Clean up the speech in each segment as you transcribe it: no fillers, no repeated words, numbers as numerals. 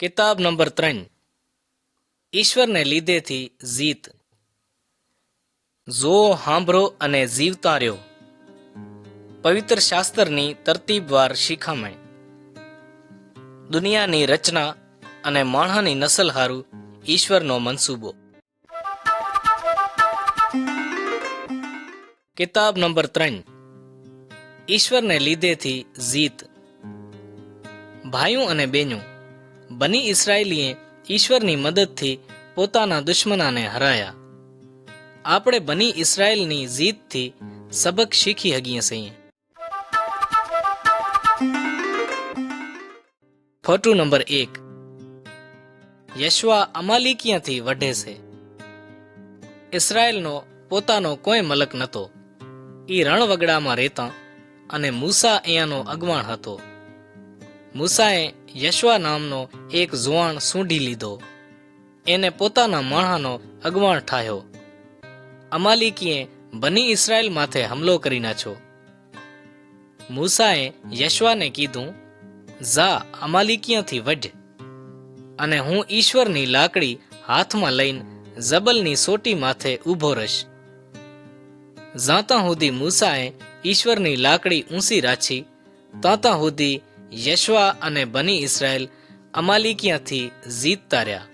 કિતાબ number 3 ઈશ્વરને લીધેથી જીત. જો હાંભળો અને જીવતા રહ્યો. પવિત્ર શાસ્ત્રની તરતીબવાર શિખામણ. દુનિયાની રચના અને માણસની નસલ હારું ઈશ્વરનો મનસૂબો. કિતાબ નંબર 3 ઈશ્વરને લીધેથી જીત. ભાઈઓ અને બહેનો, બની ઇસરાયેલીએ ઈશ્વરની મદદથી પોતાના દુશ્મનાને હરાયા. આપણે બની ઇસરાયેલની જીતથી સબક શીખી હગીએ છીએ. ફોટો નંબર 1 યશવા અમાલીકિયાથી વઢે છે. ઇસરાયેલનો પોતાનો કોઈ મલક નહોતો. એ રણવગડામાં રહેતા અને મૂસા અહીંયાનો અગવાણ હતો. મૂસાએ યશવા નામનો એક જુવાન સૂંઢી લીધો. એને પોતાના માણસનો અગવાણ ઠાહ્યો. અમાલીકીએ બની ઇસરાયેલ માથે હમલો કરી નાખ્યો. મૂસાએ યશવાને કીધું, જા અમાલીકીયાથી વઢ, અને હું ઈશ્વરની લાકડી હાથમાં લઈને જબલની સોટી માથે ઊભો રહીશ. જાતા સુધી મૂસાએ ઈશ્વરની લાકડી ઊંચી રાખી, તાતા સુધી યશવા અને બની ઇસરાયેલ અમાલીકિયાથી જીતતા રહ્યા.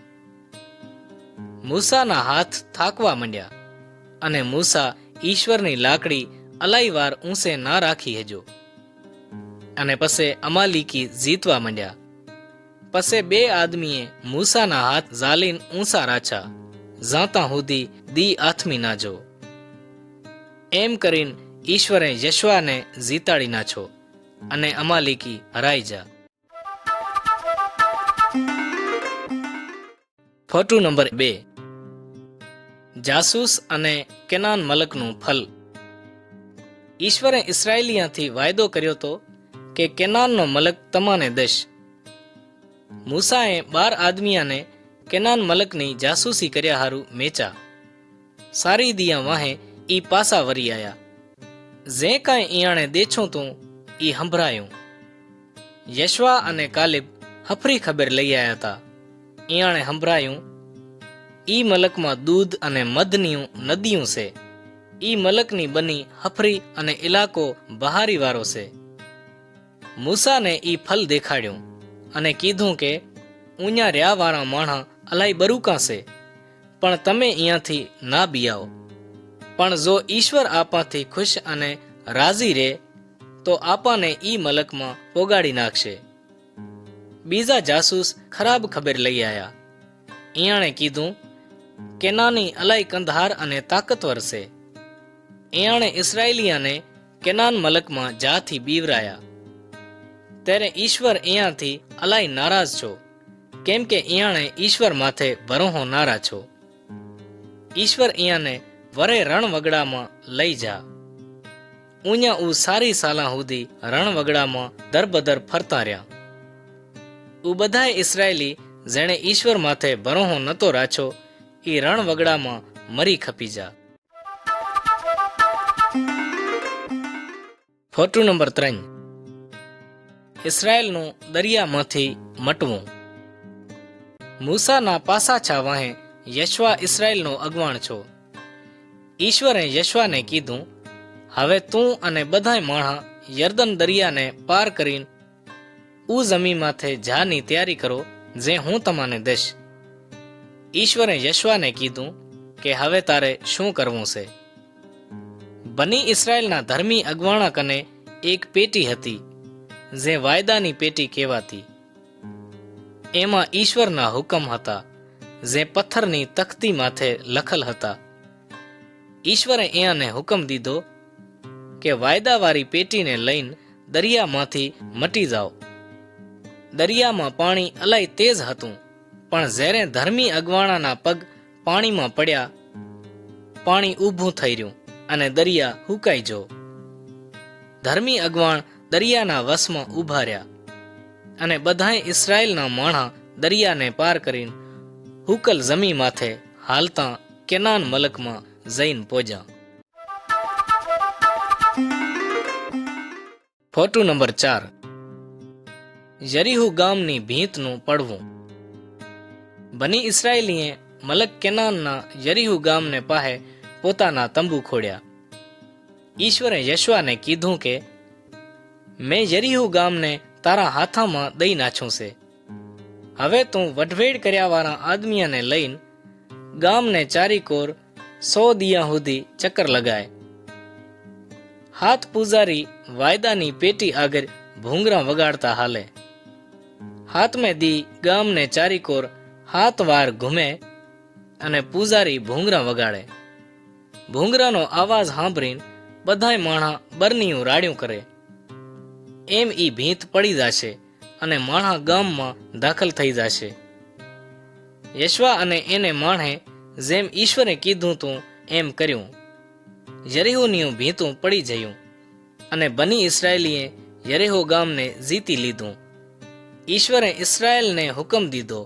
મૂસાના હાથ થાકવા માંડ્યા અને મૂસા ઈશ્વરની લાકડી અલાઈ ઊંચે ના રાખી હજો. અને પછી અમાલીકી જીતવા માંડ્યા. પછી બે આદમીએ મૂસાના હાથ ઝાલીને ઊંચા રાખ્યા, જાતા સુધી દી આથમી ના જો. એમ કરીને ઈશ્વરે યશવાને જીતાડી નાખ્યો અને અમાલીકી હરાઈ જા. ફોટો નંબર 2 જાસૂસ અને કેનાન મલકનું ફલ. ઈશ્વરે ઇસરાયેલીયાથી વાયદો કર્યો તો કે કેનાનનો મલક તમાને દઈશ. મૂસાએ 12 આદમીયાને કેનાન મલકની જાસૂસી કર્યા હારું મેચા. સારી દિયા વાહે ઈ પાસા વરી આયા. જે કાંઈ ઈયાણે દેછું તું ઈ હંભરાયું. યશવા અને કાલિબ હફરી ખબર લઈ આવ્યા હતા. ઈયાણે હંભરાયું, ઈ મલકમાં દૂધ અને મધની નદીઓ છે. ઈ મલકની બની હફરી અને ઇલાકો બહારી વાળો છે. મૂસાને ઈ ફલ દેખાડ્યું અને કીધું કે ઊંયા રહ્યા વાળા માણસ અલાઈ બરુકા છે, પણ તમે અહીંયાથી ના બિયાઓ. પણ જો ઈશ્વર આપાથી ખુશ અને રાજી રહે તો આપાને ઈ મલકમાં પોગાડી નાખશે. બીજા જાસૂસ ખરાબ ખબર લઈ આયા. એણે કીધું, કેનાની અલાઈ કંધાર અને તાકતવર છે. એણે ઇસરાયેલીયાને કેનાન મલકમાં જાથી બીવરાયા. ત્યારે ઈશ્વર અહીંયાથી અલાઈ નારાજ છો, કેમ કે એણે ઈશ્વર માથે ભરોહો ના રાખ્યો. ઈશ્વર અહીંયાને વરે રણવગડામાં લઈ જા. ઊંયા ઉ સારી સાલા સુધી રણવગડામાં દરબદર ફરતા રહ્યા. ઉ બધાય ઇસરાયેલી જેણે ઈશ્વર માથે ભરોહો નતો રાખ્યો એ રણવગડામાં મરી ખપી જા. Photo number 3 ઇસરાયેલનું દરિયામાંથી મટવું. મૂસાના પાસાછા વાહે યશવા ઇસરાયેલનો અગવાણ છો. ઈશ્વરે યશવાને કીધું, હવે તું અને બધાય માણસ યર્દન દરિયાને પાર કરીને ઉ જમી માથે જાની તૈયારી કરો, જે હું તમને દઈશ. ઈશ્વરે યશવાને કીધું કે હવે તારે શું કરવું છે. બની ઇસરાયેલના ધર્મી અગવાણા કને એક પેટી હતી, જે વાયદાની પેટી કહેવાતી. એમાં ઈશ્વરના હુકમ હતા, જે પથ્થરની તખતી માથે લખલ હતા. ઈશ્વરે એને હુકમ દીધો કે વાયદાવાળી પેટીને લઈને દરિયામાંથી મટી જાઓ. દરિયામાં પાણી અલાઈ તેજ હતું, પણ જ્યારે ધર્મી અગવાણાના પગ પાણીમાં પડ્યા, પાણી ઊભું થઈ રહ્યું અને દરિયા હુકાઈ ગયો. ધર્મી અગવાણ દરિયાના વશમાં ઊભા રહ્યા અને બધાય ઇસરાયેલના માણસ દરિયાને પાર કરીને હુકલ જમી માથે હાલતા કેનાન મલકમાં જઈને પહોંચ્યા. ફોટો નંબર 4 યરીહુ ગામની ભીંતનું પડવું. બની ઇસરાયેલીએ મલક કેનાનના યરીહુ ગામને પાહે પોતાના તંબુ ખોડ્યા. ઈશ્વરે યશવાને કીધું કે મેં યરીહુ ગામને તારા હાથામાં દઈ નાખ્યું છે. હવે તું વઢવેડ કર્યાવાળા આદમીઓને લઈને ગામને ચારીકોર 100 દિયા સુધી ચક્કર લગાય. હાથ પૂજારી વાયદાની પેટી આગળ ભૂંગરા વગાડતા હાલે. હાથમે દી ગામને ચારીકોર 7 વાર ઘૂમે અને પૂજારી ભૂંગરા વગાડે. ભૂંગરાનો અવાજ સાંભળીને બધાય માણસ બરનીયું રાડ્યું કરે. એમ ઈ ભીંત પડી જશે અને માણસ ગામમાં દાખલ થઈ જશે. યશવા અને એને માણસે જેમ ઈશ્વરે કીધું તું એમ કર્યું. યરીહોની ભીંતું પડી જયું અને બની ઇસરાયેલીએ યરીહો ગામને જીતી લીધું. ઈશ્વરે ઇસરાયેલને હુકમ દીધો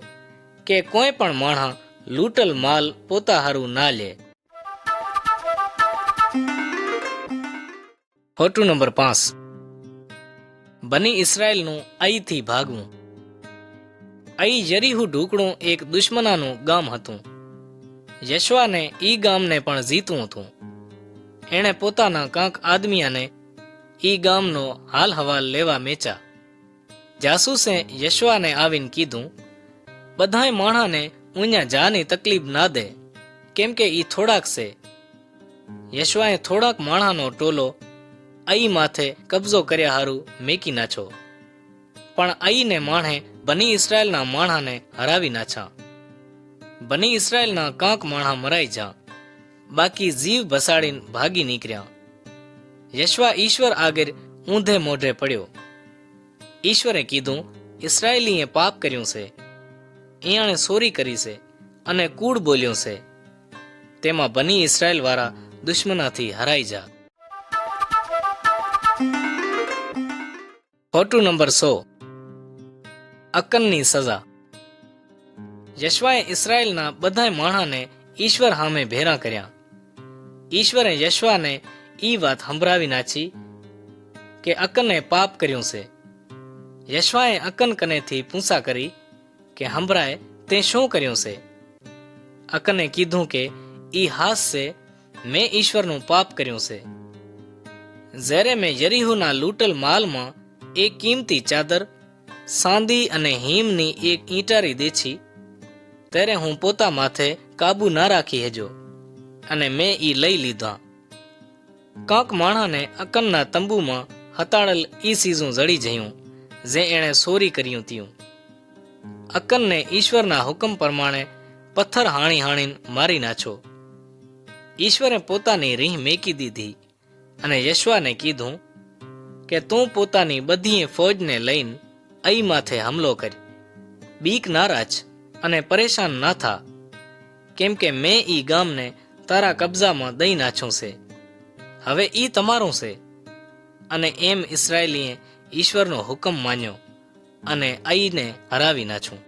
કે કોઈ પણ માણસ લૂંટલ માલ પોતા હારું ના લે. Photo number 5. બની ઇસરાયેલનું અહીંથી ભાગવું. અહીં યરીહુ ઢૂકણું એક દુશ્મનાનું ગામ હતું. યશવાને ઈ ગામને પણ જીતવું હતું. એણે પોતાના કાંક આદમીઓને ઈ ગામનો હાલ હવાલ લેવા મેચા. જાસૂસે યશવાને આવીને કીધું, બધાય માણસને ઉઅહીંયા જાની તકલીફ ના દે, કેમ કે ઈ થોડાક છે. યશવાએ થોડાક માણસનો ટોલો આઈ માથે કબજો કર્યા હારું મેકી નાખ્યો. પણ આઈને માણસે બની ઇસરાયેલના માણસને હરાવી નાખ્યા. બની ઇસરાયેલના કાંક માણસ મરાઈ જા, બાકી જીવ બસાડીને ભાગી નીકળ્યા. યશવા ઈશ્વર આગળ ઊંધે મોઢે પડ્યો. ઈશ્વરે કીધું, ઇસરાયેલીએ પાપ કર્યું છે, એણે ચોરી કરી છે અને કૂડ બોલ્યું છે. તેમાં બની ઇસરાયેલ વાળા દુશ્મનાથી હરાઈ જા. Photo number 100. અકનની સજા. યશવાએ ઇસરાયેલના બધાય માણસને ઈશ્વર સામે ભેરા કર્યા. ઈશ્વરે યશવાને ઈ વાત સંભળાવી નાખી કે અકને પાપ કર્યું છે. યશવાએ અકન કનેથી પૂછા કરી કે સંભળાય તે શું કર્યું છે. અકને કીધું કે ઈ હાસ છે, મેં ઈશ્વરનું પાપ કર્યું છે. જ્યારે મેં યરીહોના લૂંટલ માલમાં એક કિંમતી ચાદર, સાંદી અને હિમની એક ઈંટારી દેછી, ત્યારે હું પોતા માથે કાબુ ના રાખી હેજો અને મેં ઈ લઈ લીધા. કાંક માણસને અકનના તંબુમાં હતાડેલ ઈ સીઝું જડી જયું જે એણે ચોરી કર્યું ત્યું. અકનને ઈશ્વરના હુકમ પ્રમાણે પથ્થર હાણી હાણીને મારી નાખ્યો. ઈશ્વરે પોતાની રીહ મેકી દીધી અને યશવાને કીધું કે તું પોતાની બધીએ ફૌજને લઈને અહીં માથે હમલો કરી. બીક ના રાખ અને પરેશાન ના થા, કેમ કે મેં ઈ ગામને તારા કબજામાં દઈ નાખ્યું છે. હવે ઈ તમારું છે. અને એમ ઇસરાયેલીએ ઈશ્વરનો હુકમ માન્યો અને આઈને હરાવી નાખ્યું.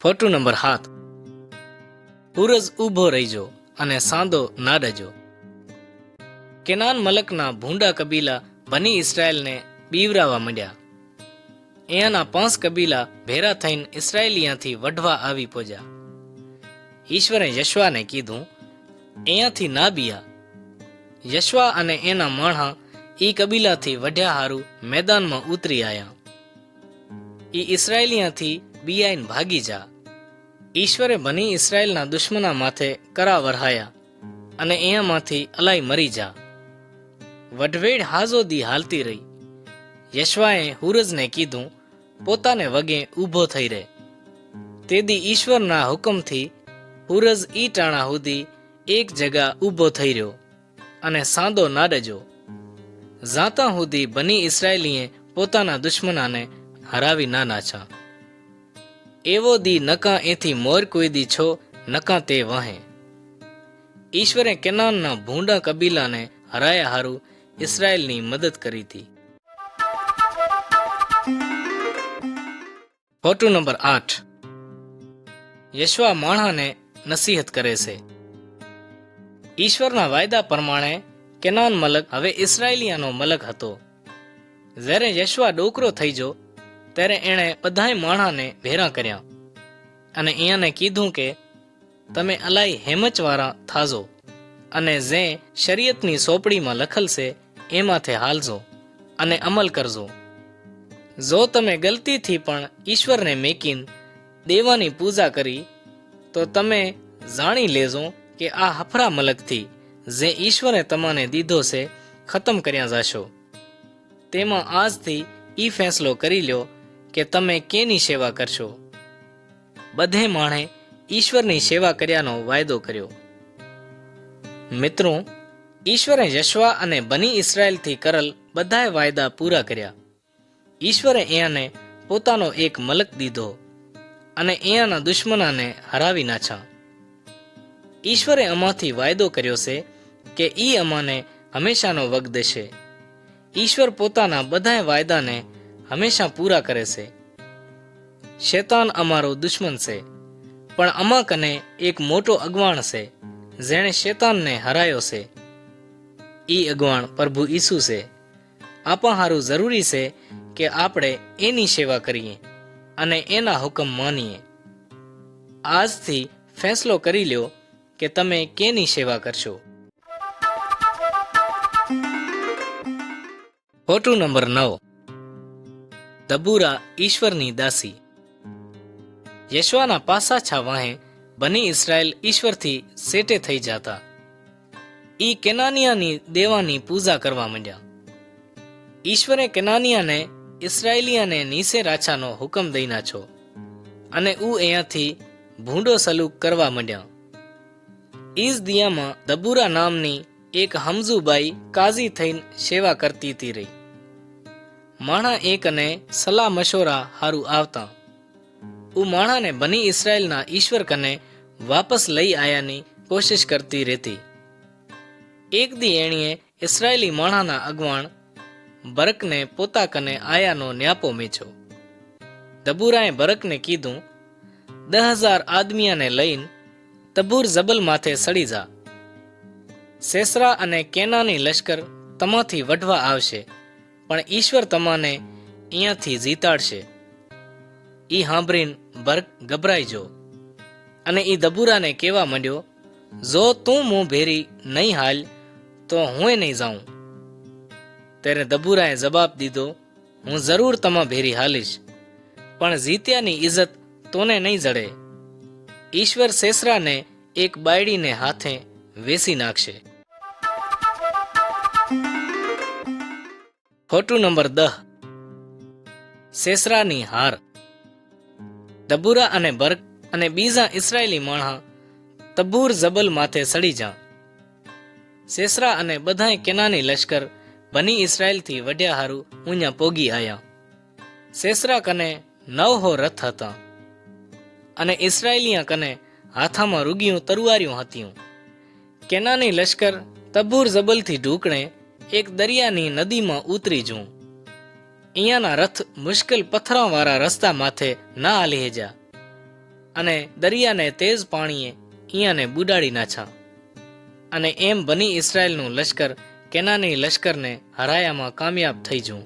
Photo number 7. સૂરજ ઊભો રહીજો અને સાંદો ના ડજો. કેનાન મલકના ભૂંડા કબીલા બની ઇસરાયેલને બીવરાવા માંડ્યા. અહીંયાના 5 કબીલા ભેરા થઈને ઇસરાયેલીયાથી વઢવા આવી પહોંચ્યા. ઈશ્વરે યશવાને કીધું, અહીંયાથી ના બીયા. યશવા અને એના માણસ ઈ કબીલાથી વઢ્યા હારું મેદાનમાં ઉતરી આયા. ઈ ઇસરાયેલીયાથી બિયાઈને ભાગી જા. ઈશ્વરે બની ઇસરાયેલના દુશ્મના માથે કરા વરહાયા અને અહીંયામાંથી અલાઈ મરી જા. વઢવેડ હાજો દી હાલતી રહી. યશવાએ હુરજને કીધું, પોતાને વગે ઊભો થઈ રહે. તે દી ઈશ્વરના હુકમથી હુરજ ઈ ટાણા સુધી એક જગા ઊભો થઈ રહ્યો અને સાંદો ના ડજો, જાતા સુધી બની ઇસરાયેલીએ પોતાના દુશ્મનાને હરાવી ના નાછા. એવો દી નકા એથી મોર કોઈ દી છો નકા તે વહે. ઈશ્વરે કેનાનના ભૂંડા કબીલાને હરાયા હારું ઇસરાયેલની મદદ કરી હતી. Photo number 8. યશવા માણસને નસીહત કરે છે. ઈશ્વરના વાયદા પ્રમાણે કેનાન મલક હવે ઇસરાયેલિયાનો મલક હતો. જ્યારે યશવા ડોકરો થઈ જો ત્યારે એણે બધાય માણસને ભેરા કર્યા અને અહીંયાને કીધું કે તમે અલાઈ હેમચવાળા થાજો અને જે શરીયતની સોપડીમાં લખેલ છે એમાંથી હાલજો અને અમલ કરજો. જો તમે ગલતીથી પણ ઈશ્વરને મેકીને દેવાની પૂજા કરી તો તમે જાણી લેજો કે આ હફરા મલકથી જે ઈશ્વરે તમને દીધો છે ખતમ કર્યા જશો. તેમાં આજથી ઈ ફેંસલો કરી લ્યો કે તમે કેની સેવા કરશો. બધે માણે ઈશ્વરની સેવા કર્યાનો વાયદો કર્યો. મિત્રો, ઈશ્વરે યશવા અને બની ઇસરાયલથી કરેલ બધાય વાયદા પૂરા કર્યા. ઈશ્વરે એયાને પોતાનો એક મલક દીધો અને એયાના દુશ્મનાને હરાવી નાખ્યા. ઈશ્વરે અમાથી વાયદો કર્યો છે કે ઈ અમાને હંમેશાનો વગ દેશે. ઈશ્વર પોતાના બધાય વાયદાને હંમેશા પૂરા કરે છે. શેતાન અમારો દુશ્મન છે, પણ અમા કને એક મોટો અગવાણ છે જેણે શેતાનને હરાયો છે. ઈ અગવાણ પ્રભુ ઈસુ છે. આપણા હારું જરૂરી છે કે આપણે એની સેવા કરીએ અને એના હુકમ માનીએ. આજથી ફેંસલો કરી લ્યો કે તમે કેની સેવા કરશો. Photo number 9. દબૂરા ઈશ્વરની દાસી. યશવાના પાસાછા વાહે બની ઇસરાયલ ઈશ્વરથી સેટે થઈ જાતા. ઈ કેનાનિયાની દેવાની પૂજા કરવા માંડ્યા. ઈશ્વરે કેનાનિયાને ઇસરાયેલિયાને નીચે રાછાનો હુકમ દઈ નાખ્યો અને ઉ અહીંયાથી ભૂંડો સલુક કરવા માંડ્યા. ઈજ દિયામાં દબૂરા નામની એક હમઝુબાઈ કાઝી થઈને સેવા કરતી રહી. માણા એકને સલાહ મશોરા હારું આવતા ઉ માણાને બની ઇસરાયલના ઈશ્વર કને વાપસ લઈ આયાની કોશિશ કરતી રહેતી. એક દી એણીએ ઇસરાયેલી માણાના અગવાણ બરકને પોતા કને આયાનો ન્યાપો મેચ્યો. દબૂરાએ બરકને કીધું, 10,000 આદમીયાને લઈને તબૂર જબલ માથે સડી જા. સેસરા અને કેનાની લશ્કર તમાથી વઢવા આવશે, પણ ઈશ્વર તમાને અહીંયાથી જીતાડશે. ઈ સાંભળીને બરક ગભરાઈ જો અને ઈ દબૂરાને કહેવા માંડ્યો, જો તું મું ભેરી નહીં હાલ તો હું નહીં જાઉં. ત્યારે દબૂરાએ જવાબ દીધો, હું જરૂર તમા ભેરી હાલીશ, પણ જીત્યાની ઇજ્જત તોને નહીં જડે. ઈશ્વર સેસરાને એક બાયડીને હાથે વેસી નાખશે. Photo number 10. સેસરાની હાર. દબૂરા અને બરક અને બીજા ઇસરાયેલી માણસ તબૂર જબલ માથે સડી જા. સેસરા અને બધાય કેનાની લશ્કર બની ઇસરાયેલથી વઢ્યા હારું ઊંયા પોગી આયા. સેસરા કને 9 રથ હતા અને ઇસરાયેલિયા કને હાથામાં રૂગિયું તરુવાર્યું હત્યું. કેનાની લશ્કર તબૂર જબલથી ઢૂકણે એક દરિયાની નદીમાં ઉતરી જું. અહીંયાના રથ મુશ્કેલ પથ્થરાવાળા રસ્તા માથે ના હાલી હેજા અને દરિયાને તેજ પાણીએ અહીંયાને બુડાડી નાછા. અને એમ બની ઇસરાયેલનું લશ્કર કેનાની લશ્કરને હરાયામાં કામયાબ થઈ જું.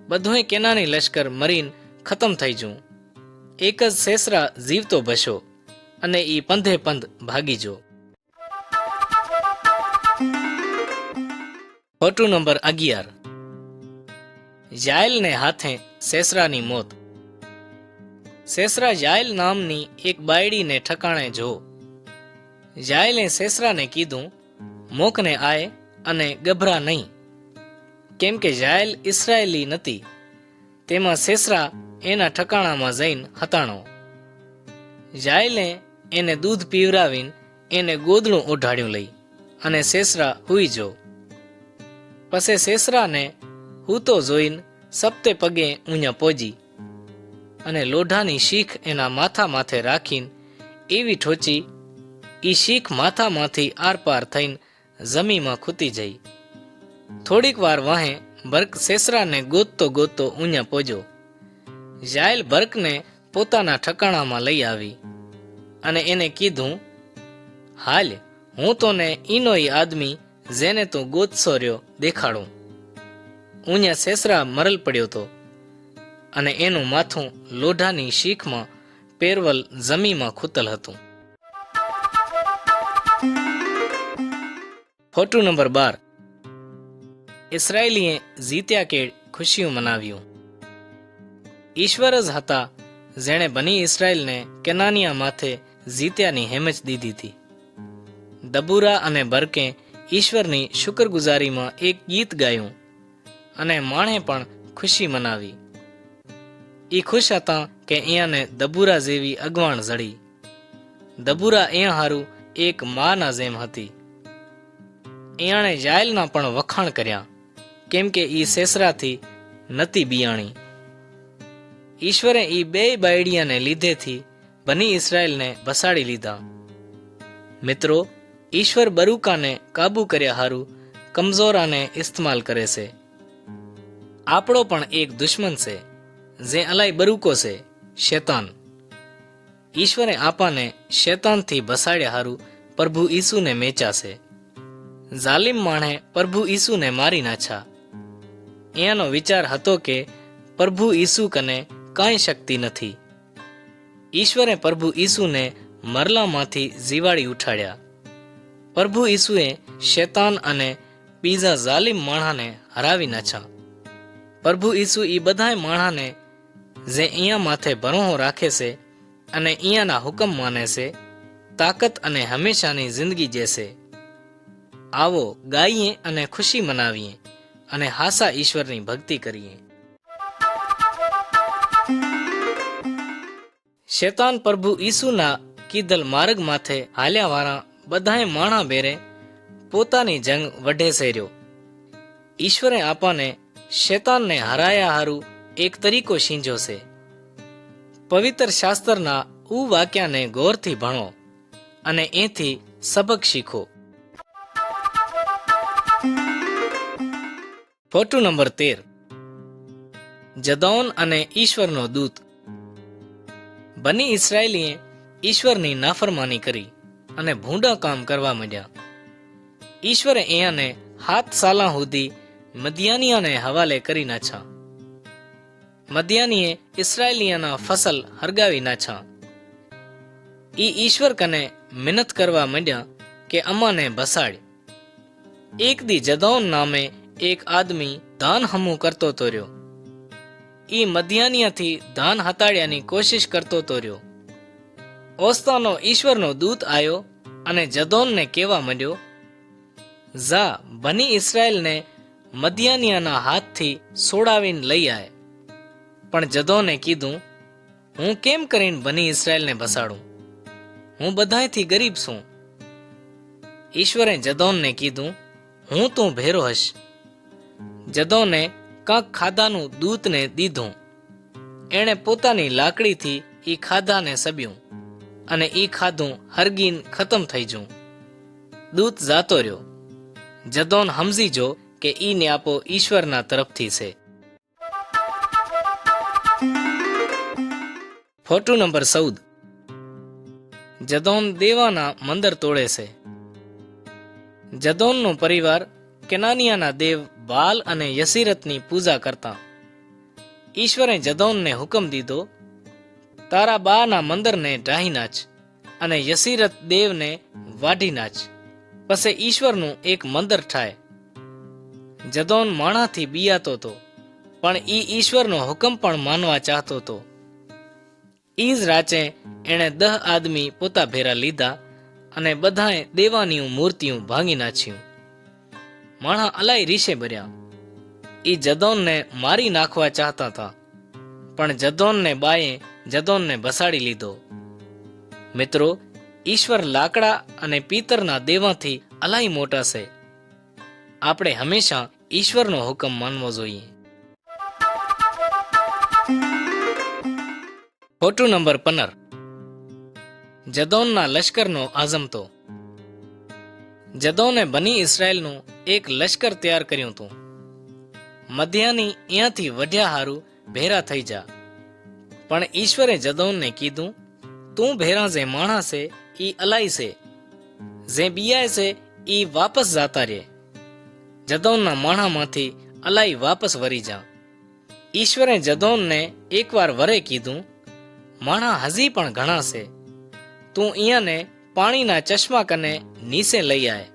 બધોય કેનાની લશ્કર મરીને ખતમ થઈ જું. એક જ સેસરા જીવતો બસ્યો અને ઈ પંધે પંધ ભાગી જો. Photo number 11. યાયલને હાથે સેસરાની મોત. સેસરા યાયલ નામની એક બાયડીને ઠકાણે જો. યાયલે સેસરાને કીધું, મોકને આય અને ગભરા નહીં, કેમ કે યાયલ ઇસરાયેલી નથી. તેમાં સેસરા એના ઠકાણામાં જઈને હતાણો. યાયલે એને દૂધ પીવરાવીને એને ગોદડું ઓઢાડ્યું લઈ અને સેસરા હુઈ જો. પછી સેસરાને હૂતો જોઈને સપ્તે પગે ઊંયા પોજી અને લોઢાની શીખ એના માથા માથે રાખીને એવી ઠોચી ઈ શીખ માથામાંથી આરપાર થઈને જમીનમાં ખૂતી જઈ. થોડીક વાર વાહે બરક સેસરાને ગોતતો ઊંયા પોજો. યાયલ બરકને પોતાના ઠકાણામાં લઈ આવી અને એને કીધું, હાલ હું તોને ઈનોઈ આદમી જેને તું ગોતસો રહ્યો દેખાડું. ઊંયા સેસરા મરલ પડ્યો તો અને એનું માથું લોઢાની શીખમાં પેરવલ જમીમાં ખૂતલ હતું. Photo number 12. ઇસરાયેલીએ જીત્યા કેળ ખુશીઓ મનાવ્યું. ઈશ્વર જ હતા જેણે બની ઇસરાયેલને કેનાનિયા માથે જીત્યાની હેમચ દીધી હતી. દબુરા અને બરકે ઈશ્વરની શુક્રગુજારીમાં એક ગીત ગાયું અને માણે પણ ખુશી મનાવી. એ ખુશ હતા કે અહીંયાને દબુરા જેવી અગવાણ જડી. દબુરા અહીંયા હારું એક માના જેમ હતી. અહીંયાણે જાયલના પણ વખાણ કર્યા, કેમ કે ઈ સેસરાથી નતી બિયાણી. ઈશ્વરે ઈ બે બાયડિયાને લીધેથી બની ઇસરાયેલને બસાડી લીધા. મિત્રો, ઈશ્વર બરુકાને કાબુ કર્યા હારું કમજોરાને ઇસ્તેમાલ કરે છે. આપણો પણ એક દુશ્મન છે જે અલાઈ બરુકો છે, શેતાન. ઈશ્વરે આપાને શેતાનથી બસાડ્યા હારું પ્રભુ ઈસુને મેચ્યા છે. જાલિમ માણે પ્રભુ ઈસુને મારી નાખ્યા. એનો વિચાર હતો કે પ્રભુ ઈસુ કને કાંઈ શક્તિ નથી. ઈશ્વરે પ્રભુ ઈસુને મરલામાંથી જીવાડી ઉઠાડ્યા. પ્રભુ ઈસુએ શેતાન અને બીજા જાલિમ માણસને હરાવી નાખ્યા. પ્રભુ ઈસુ ઈ બધાય માણસને જે અહીંયા માથે ભરોહો રાખે છે અને અહીંયાના હુકમ માને છે, તાકત અને હંમેશાની જિંદગી જેશે. આવો ગાઈએ અને ખુશી મનાવીએ અને હાસા ઈશ્વરની ભક્તિ કરીએ. શેતાન પ્રભુ ઈસુના કીધલ માર્ગ માથે હાલ્યા વાળા બધાએ માણા બેરે પોતાની જંગ વઢે સેર્યો. ઈશ્વરે આપાને શેતાનને હરાયા હારું એક તરીકો શીંજો છે. પવિત્ર શાસ્ત્રના ઉ વાક્યાને ગૌરથી ભણો અને એથી સબક શીખો. Photo number 13. જદૌન અને ઈશ્વરનો દૂત. બની ઇસરાયેલીએ ઈશ્વરની નાફરમાની કરી અને ભૂંડા કામ કરવા માંડ્યા. ઈશ્વરે અહીંયાને 7 સાલા સુધી મદિયાનીયાને હવાલે કરી નાખ્યા. મદિયાનીએ ઇસરાયેલીયાના ફસલ હરગાવી નાખ્યા. ઈ ઈશ્વર કને મહેનત કરવા માંડ્યા કે અમાને બસાડ. એક દી જદૌન નામે એક આદમી ધાન હમું કરતો તો રહ્યો. ઈ મદિયાનીયાથી ધાન હતાડ્યાની કોશિશ કરતો તો રહ્યો. ઓસ્તાનો ઈશ્વરનો દૂત આવ્યો અને જદૌનને કહેવા માંડ્યો, જા બની ઇસરાયેલને મદિયાનીયાના હાથથી છોડાવીને લઈ આય. પણ જદૌને કીધું, હું કેમ કરીને બની ઇસરાયેલને બસાડું? હું બધાયથી ગરીબ છું. ઈશ્વરે જદૌનને કીધું, હું તું ભેરો હશ. જદૌને કાંક ખાધાનું દૂતને દીધું. એણે પોતાની લાકડીથી ઈ ખાધાને સબ્યું અને ઈ ખાધું હરગીન ખતમ થઈ જવું. દૂત જાતો રહ્યો. જદૌન સમજી જો કે ઈ ને આપો ઈશ્વરના તરફથી છે. Photo number 14. જદૌન દેવાના મંદર તોડે છે. જદૌનનો પરિવાર કેનાનિયાના દેવ બાલ અને યસીરતની પૂજા કરતા. ઈશ્વરે જદૌનને હુકમ દીધો, તારા બાના મંદરને ઢાહી નાચ અને યસીરત દેવને વાઢી નાચ, પછી ઈશ્વરનું એક મંદર થાય. જદૌન માણાથી બિયાતો હતો, પણ ઈ ઈશ્વરનો હુકમ પણ માનવા ચાહતો હતો. ઈ જ રાચે એણે 10 આદમી પોતા ભેરા લીધા અને બધાએ દેવાની મૂર્તિઓ ભાંગી નાખ્યું. માણા અલાઈ રીશે ભર્યા. ઈ જદૌનને મારી નાખવા ચાહતા હતા, પણ જદૌનને બાએ જદૌનને બસાડી લીધો. મિત્રો, ઈશ્વર લાકડા અને પિત્તરના દેવાથી અલાઈ મોટા છે. આપણે હંમેશા ઈશ્વરનો હુકમ માનવો જોઈએ. Photo number 15. જદૌનના લશ્કરનો આઝમતો. જદૌને બની ઇસરાયેલનું એક લશ્કર તૈયાર કર્યું હતું. મધ્યાની અહીંયાથી વઢ્યા હારું ભેરા થઈ જા. પણ ઈશ્વરે જદૌનને કીધું, તું ભેરા જે માણા છે ઈ અલાઈ છે, જે બિયાય છે ઈ વાપસ જાતા રે. જદૌનના માણામાંથી અલાઈ વાપસ વરી જા. ઈશ્વરે જદોનને એકવાર વરે કીધું, માણા હજી પણ ઘણા છે, તું અહીંયાને પાણીના ચશ્મા કને નીચે લઈ આય,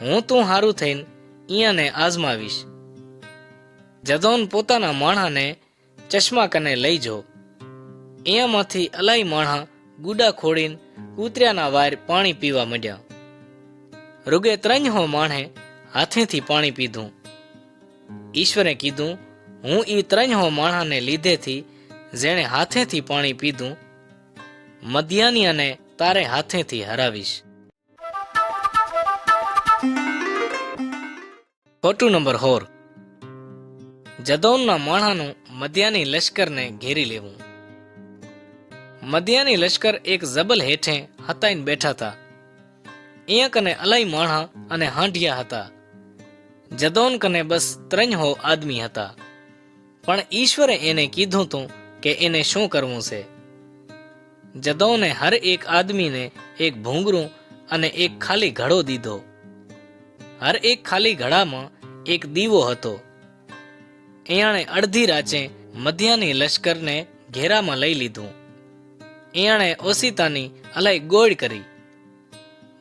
હું તું હારું થઈને અહીંયાને આઝમાવીશ. જદોન પોતાના માણાને ચશ્મા કને લઈ જો. અહીંયામાંથી અલાઈ માણા ગુડા ખોડીને કૂતર્યાના વાર પાણી પીવા માંડ્યા. રૂગે 3 માણે હાથેથી પાણી પીધું. ઈશ્વરે કીધું, હું ઈ 3 માણાને લીધેથી જેણે હાથેથી પાણી પીધું, મધ્યાનિયાને તારે હાથેથી હરાવીશ. ખોટું નંબર 4. જદોનના માણાનું મધ્યાની લશ્કરને ઘેરી લેવું. મધ્યાની લશ્કર એક જબલ હેઠે હતાઈને બેઠા હતા. અહીંયા કને અલાઈ માણા અને હાંઢિયા હતા. જદોન કને બસ 3 આદમી હતા. પણ ઈશ્વરે એને કીધું તું કે એને શું કરવું છે. જદોને હર એક આદમીને એક ભૂંગરું અને એક ખાલી ઘડો દીધો. હર એક ખાલી ઘડામાં એક દીવો હતો. એણે અડધી રાચે મધ્યાની લશ્કરને ઘેરામાં લઈ લીધું. એણે ઓસિતાની અલાઈ ગોળ કરી,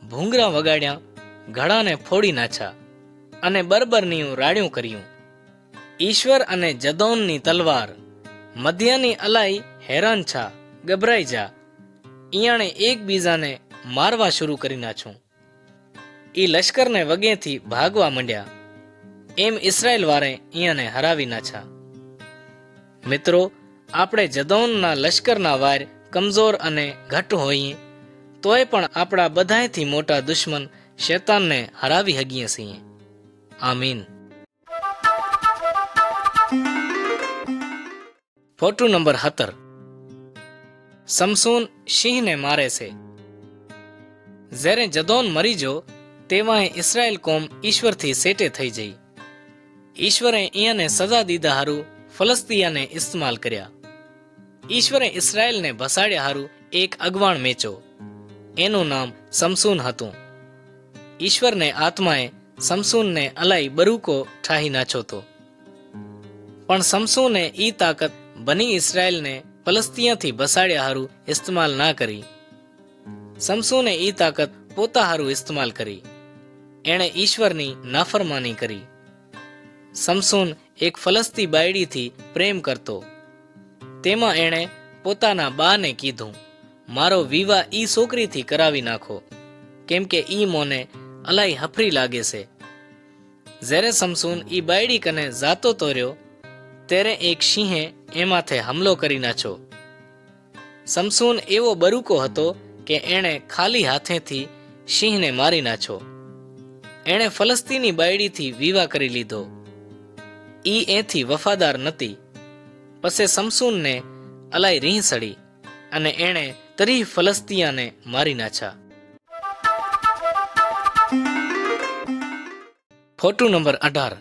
ભૂંગરા વગાડ્યા, ઘડાને ફોડી નાખ્યા અને બરબરનીયું રાડ્યું કર્યું. ઈશ્વર અને જદોનની તલવાર. મધ્યાની અલાઈ હેરાન છા, ગભરાઈ જા. ઈયાણે એકબીજાને મારવા શરૂ કરી નાખ્યું. ઈ લશ્કરને વગેથી ભાગવા માંડ્યા. એમ ઇસરાયેલ વારે ઈયાને હરાવી નાખ્યા. મિત્રો, આપણે જદોનના લશ્કરના વાર કમજોર અને ઘટ હોઈએ તોય પણ આપણા બધાયથી મોટા દુશ્મન શેતાનને હરાવી હગીએ છીએ. આમીન. ખોટું નંબર 17. સમસૂન સિંહને મારે છે. જ્યારે જદોન મરી જો તેવાએ ઇસરાયેલ કોમ ઈશ્વરથી સેટે થઈ જઈ. ઈશ્વરે અહીંયાને સજા દીધા હારું ફલસ્તીયાને ઇસ્તેમાલ કર્યા. ઈશ્વરે ઇસરાયેલને ભસાડ્યા હારું એક અગવાણ મેચો. એનું નામ સમસૂન હતું. ઈશ્વરને આત્માએ સમસૂનને અલાઈ બરૂકો ઠાહી નાખ્યો તો. પણ સમસૂને ઈ તાકત બની ઇસરાયેલને ફલસ્તીયાથી ભસાડ્યા હારું ઇસ્તેમાલ ના કરી. સમસૂને ઈ તાકત પોતા હારું ઇસ્તેમાલ કરી. એણે ઈશ્વરની નાફરમાની કરી. સમસૂન એક ફલસ્તી બાયડીથી પ્રેમ કરતો. તેમાં એણે પોતાના બાને કીધું, મારો વિવાહ ઈ છોકરીથી કરાવી નાખો, કેમ કે ઈ મોને અલાઈ હફરી લાગે છે. જ્યારે સમસૂન ઈ બાયડી કને જાતો તો રહ્યો ત્યારે એક સિંહે એમાથે હમલો કરી નાખ્યો. સમસૂન એવો બરૂકો હતો કે એણે ખાલી હાથેથી સિંહને મારી નાખ્યો. એણે ફલસ્તીની બાયડીથી વિવાહ કરી લીધો. ઈ એથી વફાદાર નથી. પછી સમસૂનને અલાઈ રીહ સડી અને એણે 30 ફલસ્તીયાને મારી નાખ્યા. ખોટું નંબર 18.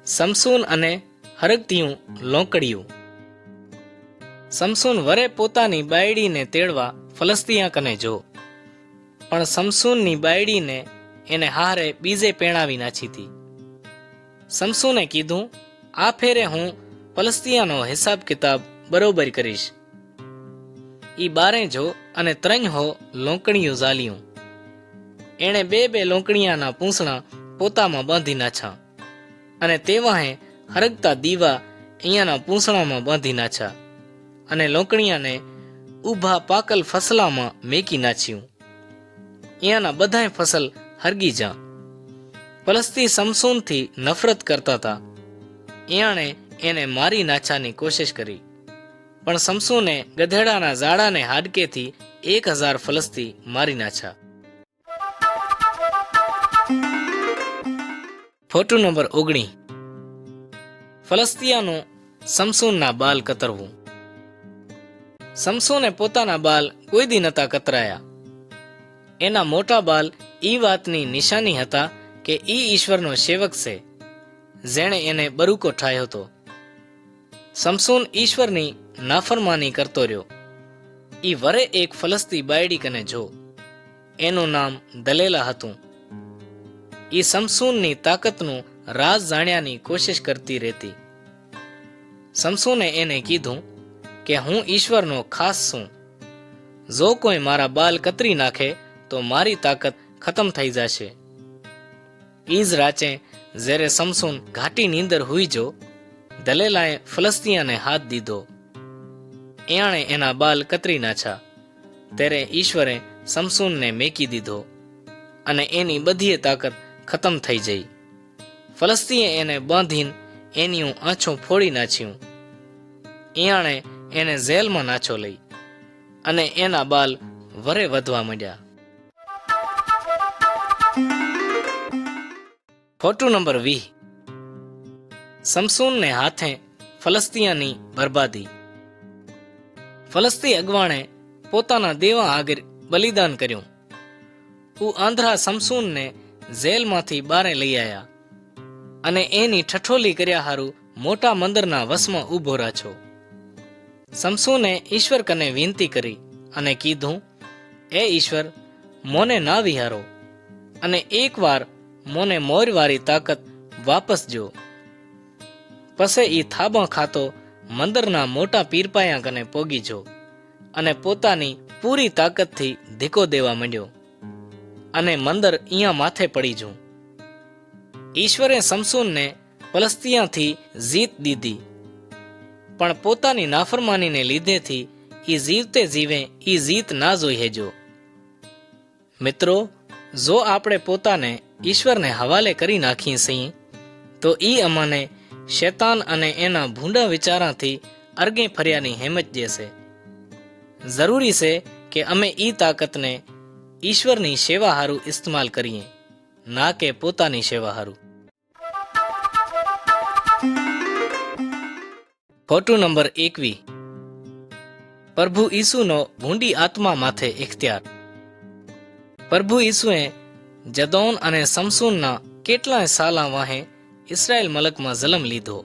સમસૂન અને હરગતીયું લોંકડિયું. સમસૂન વરે પોતાની બાયડીને તેડવા ફલસ્તીયા કને જો, પણ સમસૂનની બાયડીને એને હારે બીજે પેણાવી નાખી હતી. સમસૂને કીધું, આ ફેરે હું ફલસ્તીયાનો હિસાબ કિતાબ બરોબર કરીશ. ઈ બારે જો અને 3 લોંકણીયું ઝાલ્યું. એણે 2 લોંકણીયાના પૂંછણા પોતામાં બાંધી નાખ્યા અને તેવાહે હરગતા દીવા અહીંયાના પૂંછણામાં બાંધી નાખ્યા અને લોંકણીયાને ઊભા પાકલ ફસલામાં મેકી નાખ્યું. અહીંયાના બધાય ફસલ હરગી જા. ફલસ્તી સમસૂનથી નફરત કરતા હતા. એણે એને મારી નાખવાની કોશિશ કરી, પણ સમસૂને ગધેડાના ઝાડાને હાડકેથી 1000 ફલસ્તી મારી નાખ્યા. ખોટું નંબર 19. ફલસ્તીયાનું સમસૂનના બાલ કતરવું. સમસૂને પોતાના બાલ કોઈ દી નતા કતરાયા. એના મોટા બાલ ઈ વાતની નિશાની હતા કે ઈ ઈશ્વરનો સેવક છે, જેણે એને બરૂકો ઠાયો હતો. સમસૂન ઈશ્વરની નાફરમાની કરતો રહ્યો. ઈ વરે એક ફલસ્તી બાયડી કને જો. એનું નામ દલેલા હતું. ઈ સમસૂનની તાકતનું રાજ જાણ્યાની કોશિશ કરતી રહેતી. સમસોને એને કીધું કે હું ઈશ્વરનો ખાસ છું. જો કોઈ મારા બાલ કતરી નાખે તો મારી તાકાત ખતમ થઈ જશે. ઈજ રાચે જ્યારે સમસોન ઘાટી નીંદર હુઈ જો, દલેલાએ ફલસ્તીયાને હાથ દીધો. એણે એના બાલ કતરી નાખ્યા. ત્યારે ઈશ્વરે સમસોનને મેકી દીધો અને એની બધી તાકાત ખતમ થઈ જઈ. ફલસ્તીએ એને બાંધીને એની આંખો ફોડી નાખ્યું. એણે એને જેલમાં નાખો લઈ અને એના બાલ વરે વધવા માંડ્યા. Photo number 20. સમસોનને હાથે ફલસ્તીયાની બરબાદી. ફલસ્તી અગવાણે પોતાના દેવા આગળ બલિદાન કર્યું. આંધ્રા સમસોનને જેલમાંથી બારે લઈ આવ્યા અને એની ઠઠોલી કર્યા હારું મોટા મંદિરના વસમાં ઊભો રાખ્યો. સમસોને ઈશ્વર કને વિનંતી કરી અને કીધું, એ ઈશ્વર, મોને ના વિહારો અને એકવાર મોને મોરવારી તાકાત વાપસ જો. પછી ઈ થાબા ખાતો મંદિરના મોટા પીરપાયા કને પોગી જો અને પોતાની પૂરી તાકાતથી ધીકો દેવા માંડ્યો અને મંદર અહીંયા માથે પડી જો. ઈશ્વરે સમસોનને ફલસ્તીયાથી જીત દીધી, પણ પોતાની નાફરમાનીને લીધેથી ઈ જીવતે જીવે ઈ જીત ના જોઈ હેજો. મિત્રો, જો આપણે પોતાને ઈશ્વરને હવાલે કરી નાખીએ છીએ તો ઈ અમને શેતાન અને એના ભૂંડા વિચારાથી અરગે ફર્યાની હિંમત દેશે. જરૂરી છે કે અમે ઈ તાકાતને ઈશ્વરની સેવા હારું ઇસ્તેમાલ કરીએ, ના કે પોતાની સેવા હારું. Photo number 21. પ્રભુ ઈસુનો ભૂંડી આત્મા માથે ઇખ્તિયાર. પ્રભુ ઈસુએ જદોન અને સમસોનના કેટલાય સાલા વાહે ઇસ્રાયેલ મલકમાં જન્મ લીધો.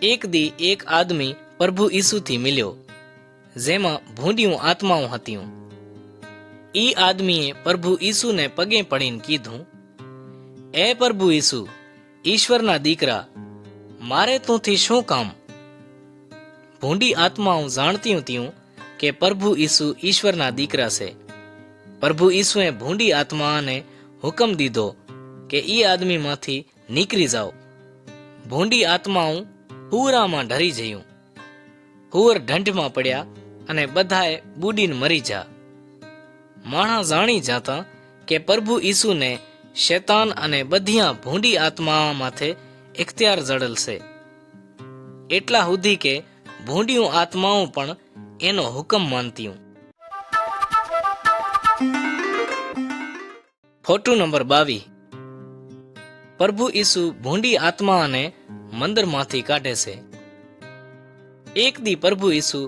એક દી એક આદમી પ્રભુ ઈસુથી મિલ્યો, જેમાં ભૂંડિયું આત્માઓ હતી. ઈ આદમીએ પ્રભુ ઈસુને પગે પડીને કીધું, એ પ્રભુ ઈસુ, ઈશ્વરના દીકરા, મારે તુંથી શું કામ? ભૂંડી આત્માઓ જાણતી હતી કે પ્રભુ ઈસુ ઈશ્વરના દીકરા છે. પ્રભુ ઈસુએ ભૂંડી આત્માને હુકમ દીધો કે ઈ આદમીમાંથી નીકળી જાઓ. ભૂંડી આત્માઓ હુરામાં ઢરી જયું. હુર ઢંઢમાં પડ્યા અને બધાએ બુડીને મરી જા. માણસ જાણી જાતા કે પ્રભુ ઈસુને શેતાન અને બધીਆਂ ભૂંડી આત્મા માથે ઇખ્તિયાર જડલ છે. એટલા સુધી કે ભૂંડિયું આત્માઓ પણ એનો હુકમ માનતી. Photo number 22. પ્રભુ ઈસુ ભૂંડી આત્માને મંદિરમાંથી કાઢે છે. એક દી પ્રભુ ઈસુ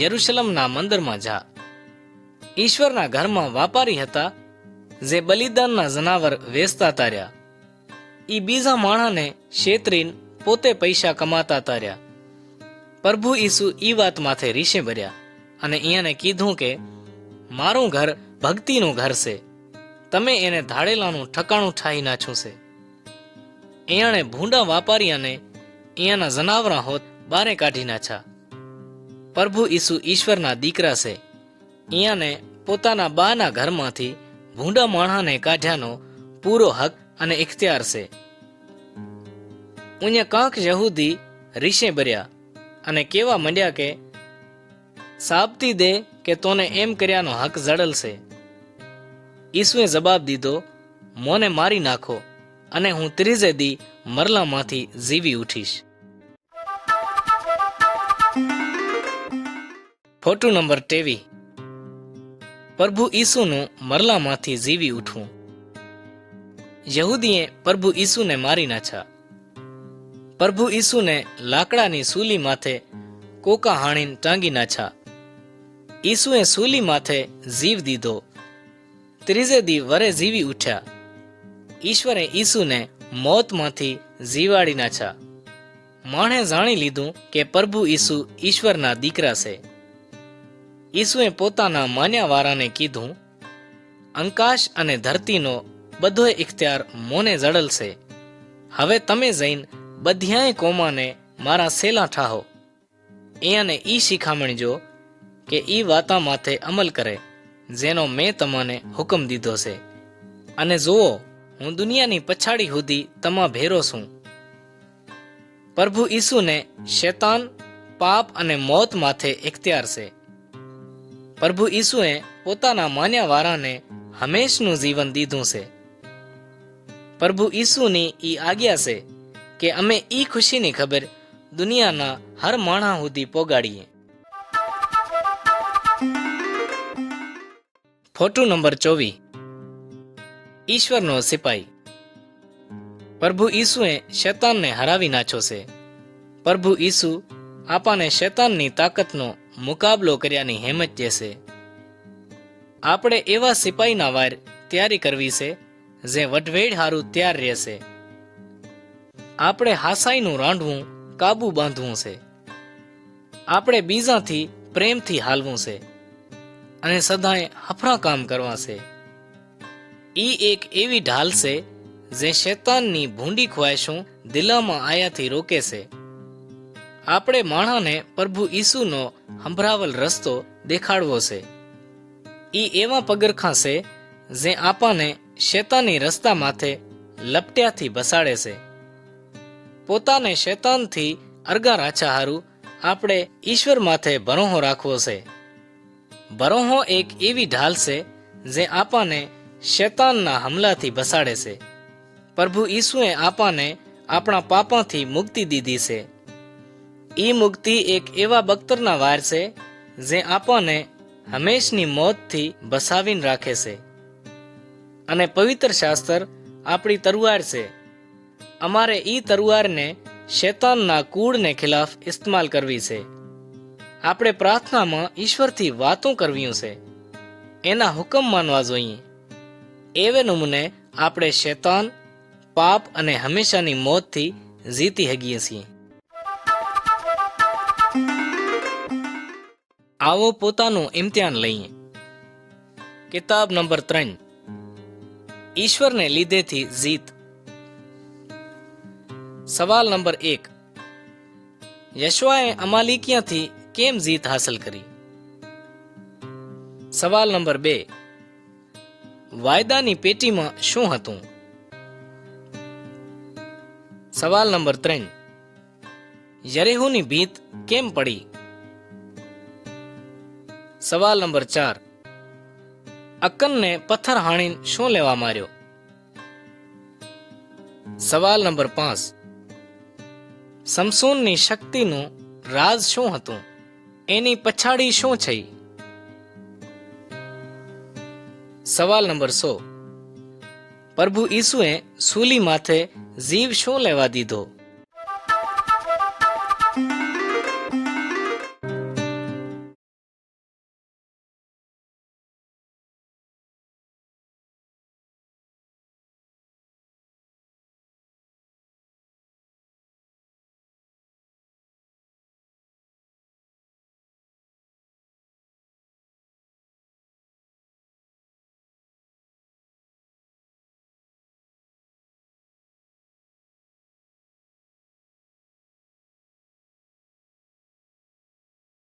યરુશલેમના મંદિરમાં જા. ઈશ્વરના ઘરમાં વાપારી હતા જે બલિદાનના જનાવર વેચતા તાર્યા. ઈ બીજા માણસને શેતરીને પોતે પૈસા કમાતા તાર્યા. પ્રભુ ઈસુ ઈ વાત માથે રીશે ભર્યા અને એને કીધું કે મારું ઘર ભક્તિનું ઘર છે, તમે એને ધાડેલાનું ઠકાણું ઠાઈ નાખ્યું છે. એણે ભૂંડા વાપારી અને એના જનાવરા હોત બારે કાઢી નાખ્યા. પ્રભુ ઈસુ ઈશ્વરના દીકરા છે. એને પોતાના બાના ઘરમાંથી ભૂંડા માણસને કાઢ્યાનો પૂરો હક અને ઇખ્તિયાર છે. ઉન્ય કાંક યહૂદી રીશે ભર્યા અને કેવા માંડ્યા કે સાબતી દે કે તોને એમ કર્યાનો હક જડલ છે. ઈસુએ જવાબ દીધો, મોને મારી નાખો અને હું ત્રીજે દી મરલામાંથી જીવી ઉઠીશ. Photo number 23. પ્રભુ ઈસુનું મરલામાંથી જીવી ઉઠવું. યહૂદીએ પ્રભુ ઈસુને મારી નાખ્યા. પ્રભુ ઈસુને લાકડાની સૂલી માથે કોકા હાણીને ટાંગી નાખ્યા. ઈસુએ સૂલી માથે જીવ દીધો. ત્રીજે દી વરે જીવી ઉઠ્યા. ઈશ્વરે ઈસુને મોતમાંથી જીવાડી નાખ્યા. માણે જાણી લીધું કે પ્રભુ ઈસુ ઈશ્વરના દીકરા છે. ઈસુએ પોતાના માન્યાવાળાને કીધું, આકાશ અને ધરતીનો બધો ઇખ્તિયાર મોને જડલ છે. હવે તમે જઈને બધ્યાય કોમાને મારા સેલા ઠાહો એને ઈ શિખામણ જો કે ઈ વાતા માથે અમલ કરે જેનો મેં તમને હુકમ દીધો છે. અને જુઓ, હું દુનિયાની પછાડી સુધી તમા ભેરો છું. પ્રભુ ઈસુને શેતાન, પાપ અને મોત માથે ઇખ્તિયાર છે. પ્રભુ ઈસુએ પોતાના માન્યા વાળાને હંમેશનું જીવન દીધું છે. પ્રભુ ઈસુની ઈ આજ્ઞા છે કે અમે ઈ ખુશીની ખબર દુનિયાના હર માણસ સુધી પોગાડીએ. Photo number 24. ઈશ્વરનો સિપાઈ. પ્રભુ ઈસુએ શેતાનને હરાવી નાખ્યો છે. પ્રભુ ઈસુ આપણને શેતાનની તાકાતનો મુકાબલો કર્યાની હિંમત દેશે. આપણે એવા સિપાહીના વાર તૈયારી કરવી છે જે વઢવેડ હારું તૈયાર રહેશે. આપણે હાસાઈનું રાંધવું કાબુ બાંધવું છે. આપણે બીજાથી પ્રેમથી હાલવું છે અને સદાય હફરા કામ કરવા છે. ઈ એક એવી ઢાલ છે જે શેતાનની ભૂંડી ખ્વાહિશો દિલામાં આયાથી રોકે છે. આપણે માણસને પ્રભુ ઈસુનો સંભળાવેલ રસ્તો દેખાડવો છે. ઈ એવા પગરખાં છે જે આપણને શેતાની રસ્તા માથે લપટ્યાથી બસાડે છે. પોતાને શેતાનથી અરગા રાછા હારું આપણે ઈશ્વર માથે ભરોહો રાખવો છે. ભરોહો એક એવી ઢાલ છે જે આપણને શેતાનના હમલાથી બસાડે છે. પ્રભુ ઈસુએ આપણને આપણા પાપાથી મુક્તિ દીધી છે. ઈ મુક્તિ એક એવા બખ્તરના વાર છે જે આપણને હંમેશની મોતથી બસાવીને રાખે છે. અને પવિત્ર શાસ્ત્ર આપણી તરવાર છે. અમારે ઈ તરવારને શેતાનના કૂળને ખિલાફ ઇસ્તેમાલ કરવી છે. આપણે પ્રાર્થનામાં ઈશ્વરથી વાતો કરવી છે. એના હુકમ માનવા જોઈએ. એવે નમૂને આપણે શેતાન, પાપ અને હંમેશાની મોતથી જીતી હગીએ છીએ. આવો પોતાનું ઇમ્તિહાન લઈએ. કિતાબ નંબર 3. ઈશ્વરને લીધેથી જીત. સવાલ નંબર 1. યશવાએ અમાલિકિયાથી કેમ જીત હાંસલ કરી? સવાલ નંબર 2. વાયદાની પેટીમાં શું હતું? સવાલ નંબર 3. યરીહોની ભીત કેમ પડી? સવાલ નંબર 4. અકનને પથ્થર હાણીને શું લેવા માર્યો? સવાલ નંબર 5. સમસોનની શક્તિનું રાજ શું હતું? એની પછાડી શું છે? સવાલ નંબર 100. પ્રભુ ઈસુએ સૂલી માથે જીવ શું લેવા દીધો?